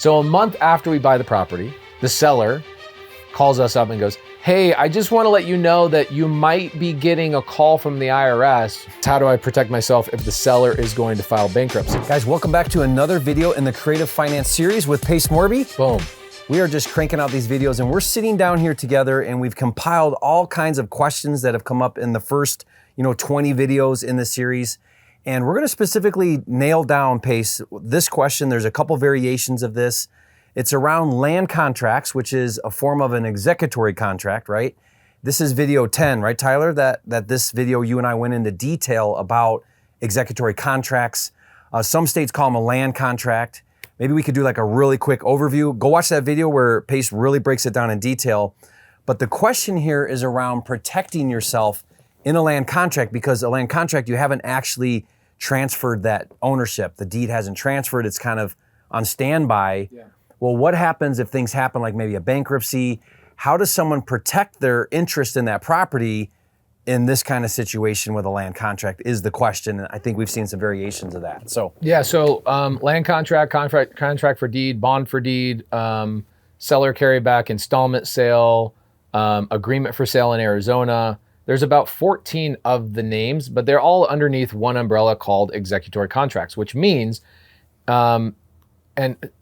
So a month after we buy the property, the seller calls us up and goes, hey, I just want to let you know that you might be getting a call from the IRS. How do I protect myself if the seller is going to file bankruptcy? Guys, welcome back to another video in the Creative Finance series with Pace Morby. Boom. We are just cranking out these videos and we're sitting down here together and we've compiled all kinds of questions that have come up in the first, 20 videos in the series. And we're gonna specifically nail down, Pace, this question. There's a couple variations of this. It's around land contracts, which is a form of an executory contract, right? This is video 10, right, Tyler? That this video, you and I went into detail about executory contracts. Some states call them a land contract. Maybe we could do like a really quick overview. Go watch that video where Pace really breaks it down in detail. But the question here is around protecting yourself in a land contract, because a land contract, you haven't actually transferred that ownership. The deed hasn't transferred. It's kind of on standby. Yeah. Well, what happens if things happen like maybe a bankruptcy? How does someone protect their interest in that property in this kind of situation with a land contract is the question. And I think we've seen some variations of that. So land contract for deed, bond for deed, seller carryback, installment sale, agreement for sale in Arizona. There's about 14 of the names, but they're all underneath one umbrella called executory contracts, which means, and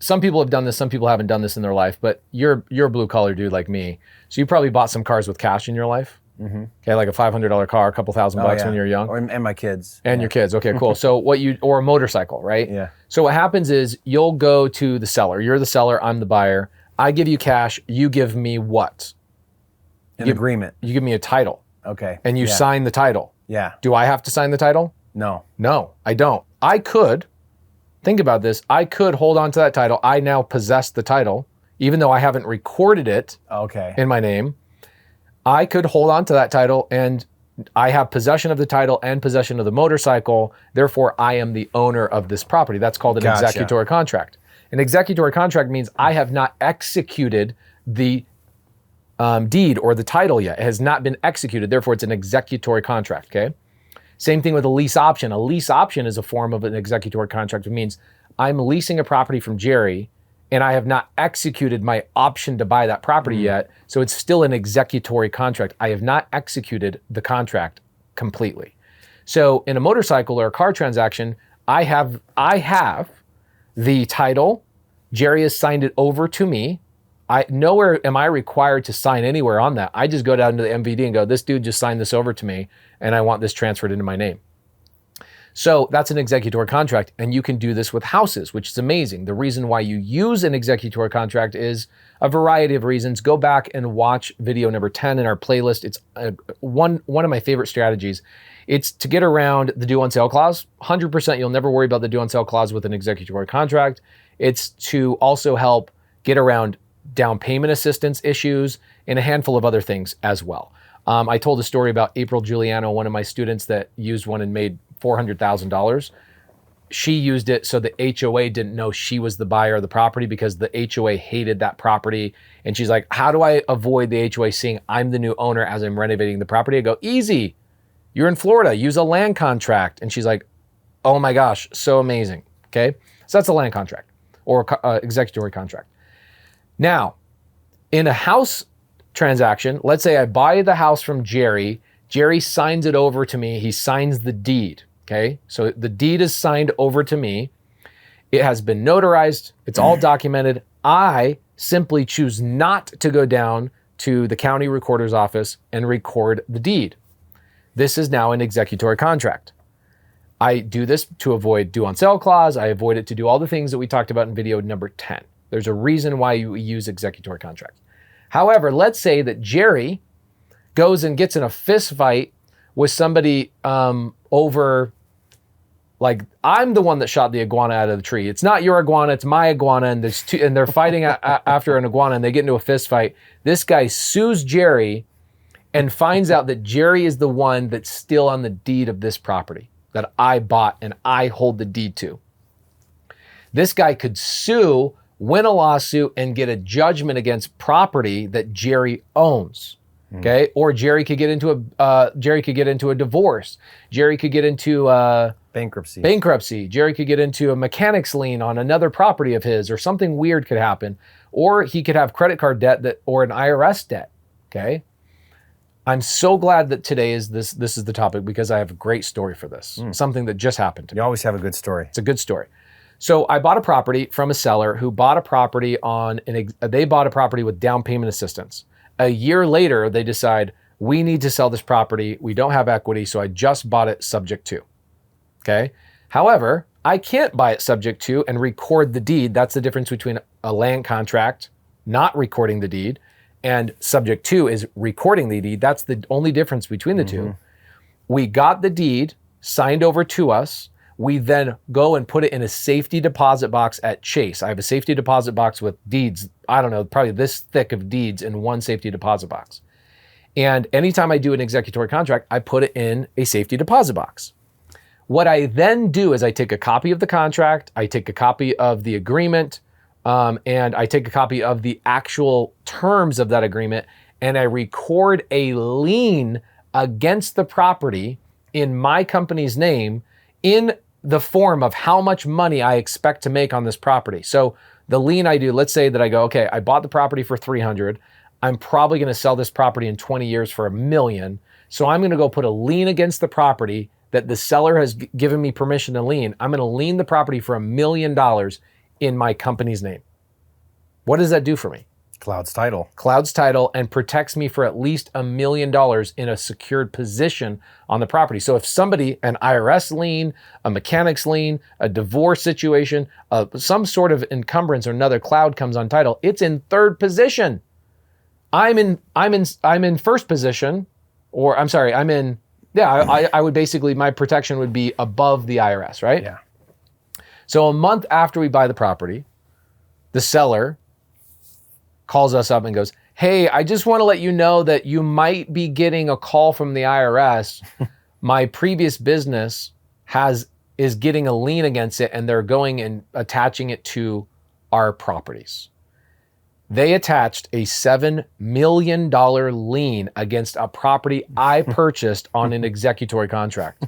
some people have done this, some people haven't done this in their life, but you're a blue collar dude like me. So you probably bought some cars with cash in your life. Mm-hmm. Okay, like a $500 car, a couple $1,000 bucks when you're young. And my kids. And your kids, okay, cool. So or a motorcycle, right? Yeah. So what happens is you'll go to the seller. You're the seller, I'm the buyer. I give you cash, you give me what? An agreement. You give me a title. Okay. And you sign the title. Yeah. Do I have to sign the title? No. No, I don't. I could, think about this, I could hold on to that title. I now possess the title, even though I haven't recorded it in my name. I could hold on to that title and I have possession of the title and possession of the motorcycle. Therefore, I am the owner of this property. That's called an executory contract. An executory contract means I have not executed the deed or the title yet. It has not been executed. Therefore, it's an executory contract, okay? Same thing with a lease option. A lease option is a form of an executory contract. It means I'm leasing a property from Jerry and I have not executed my option to buy that property yet. So it's still an executory contract. I have not executed the contract completely. So in a motorcycle or a car transaction, I have the title. Jerry has signed it over to me. Nowhere am I required to sign anywhere on that. I just go down to the MVD and go, this dude just signed this over to me and I want this transferred into my name. So that's an executory contract, and you can do this with houses, which is amazing. The reason why you use an executory contract is a variety of reasons. Go back and watch video number 10 in our playlist. It's one of my favorite strategies. It's to get around the due on sale clause. 100% you'll never worry about the due on sale clause with an executory contract. It's to also help get around down payment assistance issues and a handful of other things as well. I told a story about April Giuliano, one of my students that used one and made $400,000. She used it so the HOA didn't know she was the buyer of the property because the HOA hated that property. And she's like, how do I avoid the HOA seeing I'm the new owner as I'm renovating the property? I go, easy. You're in Florida, use a land contract. And she's like, oh my gosh, so amazing. Okay. So that's a land contract or executory contract. Now, in a house transaction, let's say I buy the house from Jerry. Jerry signs it over to me. He signs the deed. Okay, so the deed is signed over to me. It has been notarized. It's all documented. I simply choose not to go down to the county recorder's office and record the deed. This is now an executory contract. I do this to avoid due on sale clause. I avoid it to do all the things that we talked about in video number 10. There's a reason why you use executory contracts. However, let's say that Jerry goes and gets in a fist fight with somebody over, like, I'm the one that shot the iguana out of the tree. It's not your iguana, it's my iguana, and there's two, and they're fighting after an iguana, and they get into a fist fight. This guy sues Jerry and finds out that Jerry is the one that's still on the deed of this property that I bought and I hold the deed to. This guy could sue, win a lawsuit, and get a judgment against property that Jerry owns. Okay, or Jerry could get into a divorce. Jerry could get into Bankruptcy. Bankruptcy. Jerry could get into a mechanic's lien on another property of his, or something weird could happen. Or he could have credit card debt or an IRS debt, okay? I'm so glad that today is this is the topic, because I have a great story for this. Something that just happened to me. You always have a good story. It's a good story. So I bought a property from a seller who bought a property they bought a property with down payment assistance. A year later, they decide, we need to sell this property. We don't have equity, so I just bought it subject to, okay? However, I can't buy it subject to and record the deed. That's the difference between a land contract, not recording the deed, and subject to is recording the deed. That's the only difference between the two. We got the deed signed over to us. We then go and put it in a safety deposit box at Chase. I have a safety deposit box with deeds, I don't know, probably this thick of deeds in one safety deposit box. And anytime I do an executory contract, I put it in a safety deposit box. What I then do is I take a copy of the contract, I take a copy of the agreement, and I take a copy of the actual terms of that agreement, and I record a lien against the property in my company's name in the form of how much money I expect to make on this property. So the lien I do, let's say that I go, okay, I bought the property for $300. I'm probably going to sell this property in 20 years for $1 million. So I'm going to go put a lien against the property that the seller has given me permission to lien. I'm going to lien the property for $1 million in my company's name. What does that do for me? Cloud's title. Cloud's title, and protects me for at least $1 million in a secured position on the property. So if somebody, an IRS lien, a mechanic's lien, a divorce situation, some sort of encumbrance or another cloud comes on title, it's in third position. I'm in first position, or I'm sorry, I would basically, my protection would be above the IRS, right? Yeah. So a month after we buy the property, the seller calls us up and goes, hey, I just want to let you know that you might be getting a call from the IRS. My previous business is getting a lien against it, and they're going and attaching it to our properties. They attached a $7 million lien against a property I purchased on an executory contract.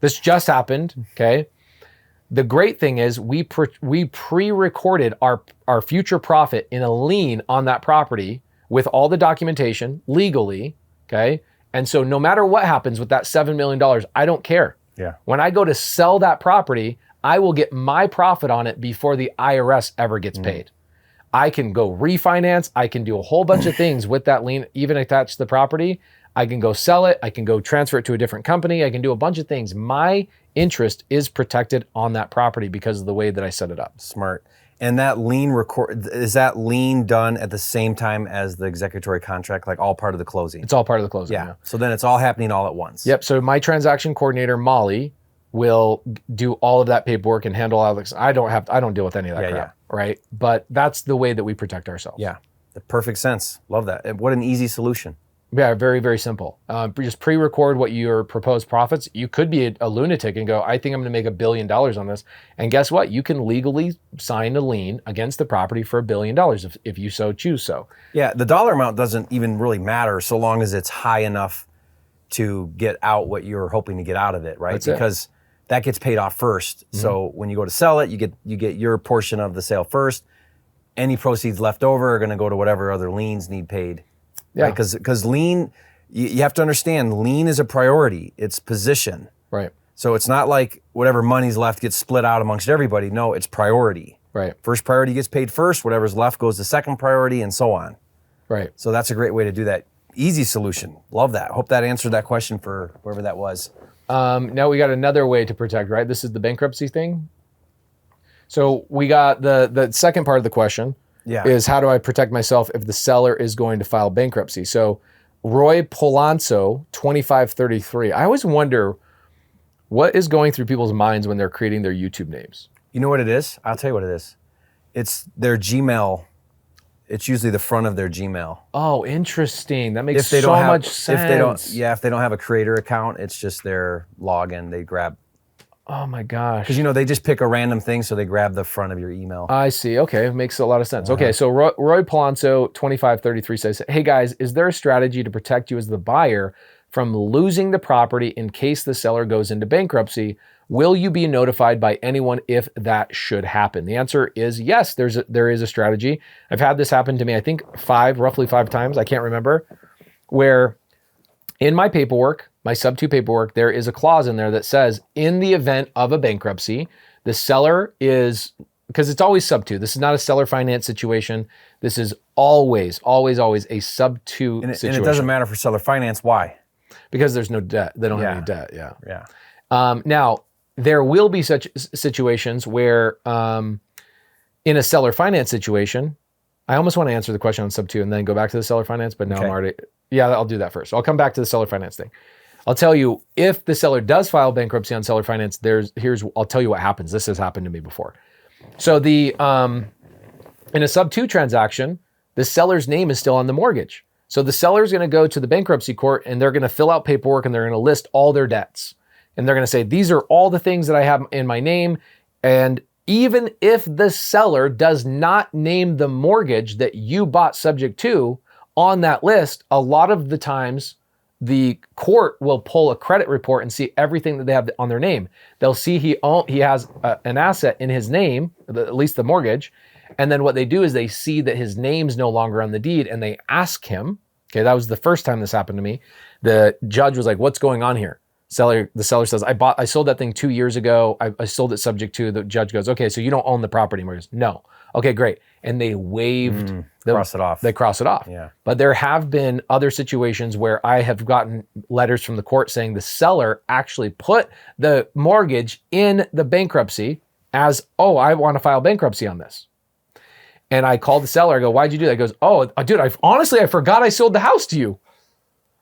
This just happened, okay? The great thing is we pre-recorded our future profit in a lien on that property with all the documentation legally, okay? And so no matter what happens with that $7 million, I don't care. Yeah. When I go to sell that property, I will get my profit on it before the IRS ever gets paid. I can go refinance. I can do a whole bunch of things with that lien, even attached to the property. I can go sell it. I can go transfer it to a different company. I can do a bunch of things. My interest is protected on that property because of the way that I set it up. Smart. And that lien is that lien done at the same time as the executory contract, like all part of the closing? It's all part of the closing. Yeah. So then it's all happening all at once. Yep. So my transaction coordinator, Molly, will do all of that paperwork and handle all this. I don't deal with any of that crap, right? But that's the way that we protect ourselves. Yeah. Perfect sense. Love that. What an easy solution. Yeah, very, very simple. Just pre-record what your proposed profits. You could be a lunatic and go, I think I'm going to make $1 billion on this. And guess what? You can legally sign a lien against the property for $1 billion if you so choose so. Yeah, the dollar amount doesn't even really matter so long as it's high enough to get out what you're hoping to get out of it, right? That's because that gets paid off first. So when you go to sell it, you get your portion of the sale first. Any proceeds left over are going to go to whatever other liens need paid. Yeah. Right? Because lien, you have to understand, lien is a priority. It's position. Right. So it's not like whatever money's left gets split out amongst everybody. No, it's priority. Right. First priority gets paid first. Whatever's left goes to second priority, and so on. Right. So that's a great way to do that. Easy solution. Love that. Hope that answered that question for whoever that was. Now we got another way to protect, right? This is the bankruptcy thing. So we got the second part of the question. Yeah. Is how do I protect myself if the seller is going to file bankruptcy? So Roy Polanzo, 2533. I always wonder what is going through people's minds when they're creating their YouTube names. You know what it is? I'll tell you what it is. It's their Gmail. It's usually the front of their Gmail. Oh, interesting. That makes so much sense. If they don't have a creator account, it's just their login. They grab. Oh my gosh. Because they just pick a random thing, so they grab the front of your email. I see. Okay, it makes a lot of sense. Okay, so Roy Polanzo, 2533 says, hey guys, is there a strategy to protect you as the buyer from losing the property in case the seller goes into bankruptcy? Will you be notified by anyone if that should happen? The answer is yes, there is a strategy. I've had this happen to me, I think roughly five times, I can't remember, where in my paperwork, my sub 2 paperwork, there is a clause in there that says in the event of a bankruptcy, the seller is, because it's always sub 2. This is not a seller finance situation. This is always a sub 2 situation. And it doesn't matter for seller finance. Why? Because there's no debt. They don't have any debt. Yeah. Yeah. Now, there will be such situations where in a seller finance situation, I almost want to answer the question on sub 2 and then go back to the seller finance, but now I'm already, I'll do that first. I'll come back to the seller finance thing. I'll tell you, if the seller does file bankruptcy on seller finance, I'll tell you what happens. This has happened to me before. So in a sub 2 transaction, the seller's name is still on the mortgage. So the seller's going to go to the bankruptcy court and they're going to fill out paperwork and they're going to list all their debts. And they're going to say, these are all the things that I have in my name. And even if the seller does not name the mortgage that you bought subject to on that list, a lot of the times the court will pull a credit report and see everything that they have on their name. They'll see he has an asset in his name, at least the mortgage. And then what they do is they see that his name's no longer on the deed and they ask him, okay, that was the first time this happened to me. The judge was like, what's going on here? The seller says, I sold that thing 2 years ago. I sold it subject to. The judge goes, okay, so you don't own the property anymore. He goes, no. Okay, great. And they waived. Cross it off. They cross it off. Yeah. But there have been other situations where I have gotten letters from the court saying the seller actually put the mortgage in the bankruptcy as, oh, I want to file bankruptcy on this. And I called the seller. I go, why'd you do that? He goes, oh, dude, I forgot I sold the house to you.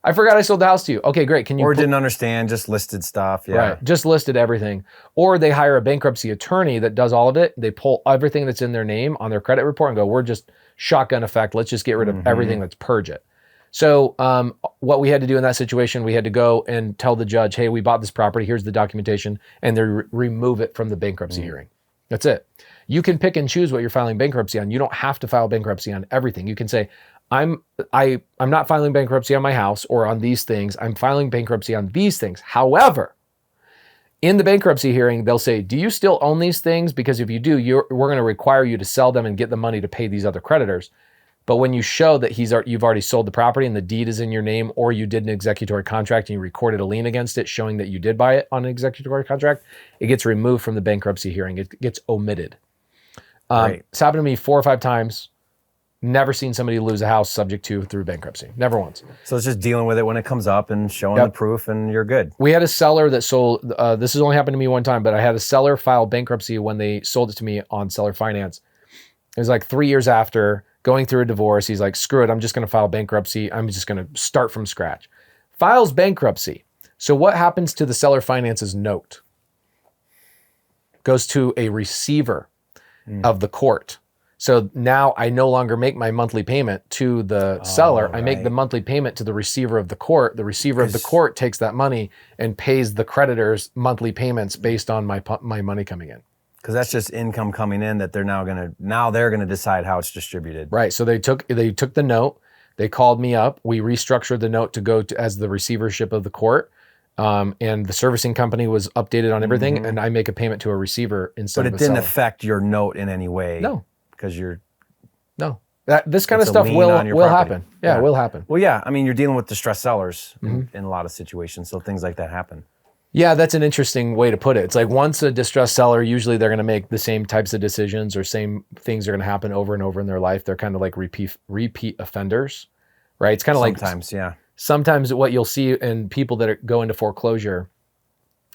Okay, great. Can you? Or didn't understand, just listed stuff. Yeah. Right. Just listed everything. Or they hire a bankruptcy attorney that does all of it. They pull everything that's in their name on their credit report and go, we're just shotgun effect. Let's just get rid of everything. Let's purge it. So what we had to do in that situation, we had to go and tell the judge, hey, we bought this property. Here's the documentation. And they remove it from the bankruptcy hearing. That's it. You can pick and choose what you're filing bankruptcy on. You don't have to file bankruptcy on everything. You can say, I'm not filing bankruptcy on my house or on these things. I'm filing bankruptcy on these things. However, in the bankruptcy hearing, they'll say, do you still own these things? Because if you do, we're going to require you to sell them and get the money to pay these other creditors. But when you show that you've already sold the property and the deed is in your name, or you did an executory contract and you recorded a lien against it showing that you did buy it on an executory contract, it gets removed from the bankruptcy hearing. It gets omitted. It's happened to me 4 or 5 times. Never seen somebody lose a house subject to through bankruptcy. Never once. So it's just dealing with it when it comes up and showing the proof and you're good. We had a seller that sold, this has only happened to me one time, but I had a seller file bankruptcy when they sold it to me on seller finance. It was like 3 years after going through a divorce. He's like, screw it, I'm just going to file bankruptcy. I'm just going to start from scratch. Files bankruptcy. So what happens to the seller finance's note? Goes to a receiver of the court. So now I no longer make my monthly payment to the seller. I make the monthly payment to the receiver of the court. The receiver of the court takes that money and pays the creditors monthly payments based on my money coming in. Because that's just income coming in that they're now they're gonna decide how it's distributed. Right. So they took the note. They called me up. We restructured the note to go to as the receivership of the court. And the servicing company was updated on everything, and I make a payment to a receiver instead of a seller. But it didn't affect your note in any way. No. Because this kind of stuff will happen. Yeah, it will happen. Well, yeah. I mean, you're dealing with distressed sellers in a lot of situations, so things like that happen. Yeah, that's an interesting way to put it. It's like once a distressed seller, usually they're going to make the same types of decisions or same things are going to happen over and over in their life. They're kind of like repeat offenders, right? It's kind of sometimes, yeah. Sometimes what you'll see in people that go into foreclosure,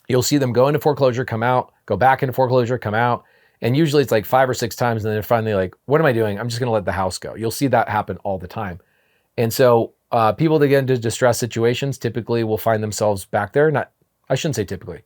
you'll see them go into foreclosure, come out, go back into foreclosure, come out. And usually it's like 5 or 6 times, and then they're finally like, what am I doing? I'm just going to let the house go. You'll see that happen all the time. And so people that get into distressed situations typically will find themselves back there. I shouldn't say typically.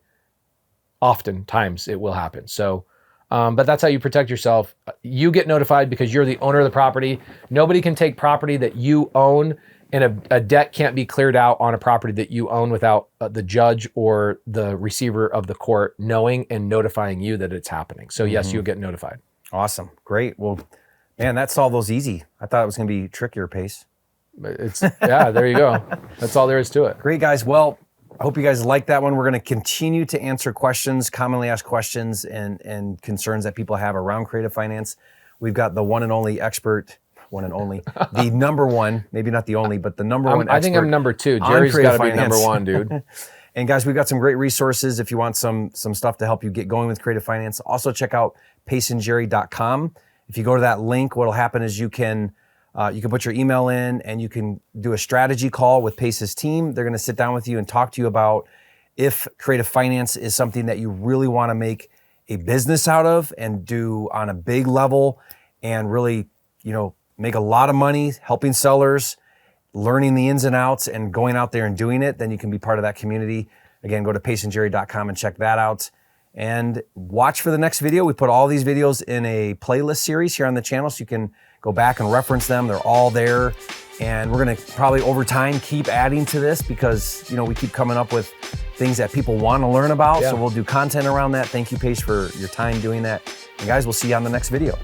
Oftentimes it will happen. So, but that's how you protect yourself. You get notified because you're the owner of the property. Nobody can take property that you own, and a debt can't be cleared out on a property that you own without the judge or the receiver of the court knowing and notifying you that it's happening. So yes, you'll get notified. Awesome. Great. Well, man, that solved those easy. I thought it was going to be trickier, Pace. There you go. That's all there is to it. Great, guys. Well, I hope you guys like that one. We're going to continue to answer questions, commonly asked questions and concerns that people have around creative finance. We've got the one and only expert, the number one, maybe not the only, but the number one expert. I think I'm number 2. Jerry's got to be number 1, dude. And guys, we've got some great resources if you want some stuff to help you get going with creative finance. Also check out paceandjerry.com. If you go to that link, what'll happen is you can put your email in and you can do a strategy call with Pace's team. They're going to sit down with you and talk to you about if creative finance is something that you really want to make a business out of and do on a big level and really, make a lot of money helping sellers, learning the ins and outs and going out there and doing it. Then you can be part of that community. Again, go to paceandjerry.com and check that out. And watch for the next video. We put all these videos in a playlist series here on the channel so you can go back and reference them. They're all there. And we're gonna probably over time keep adding to this because we keep coming up with things that people want to learn about. Yeah. So we'll do content around that. Thank you, Pace, for your time doing that. And guys, we'll see you on the next video.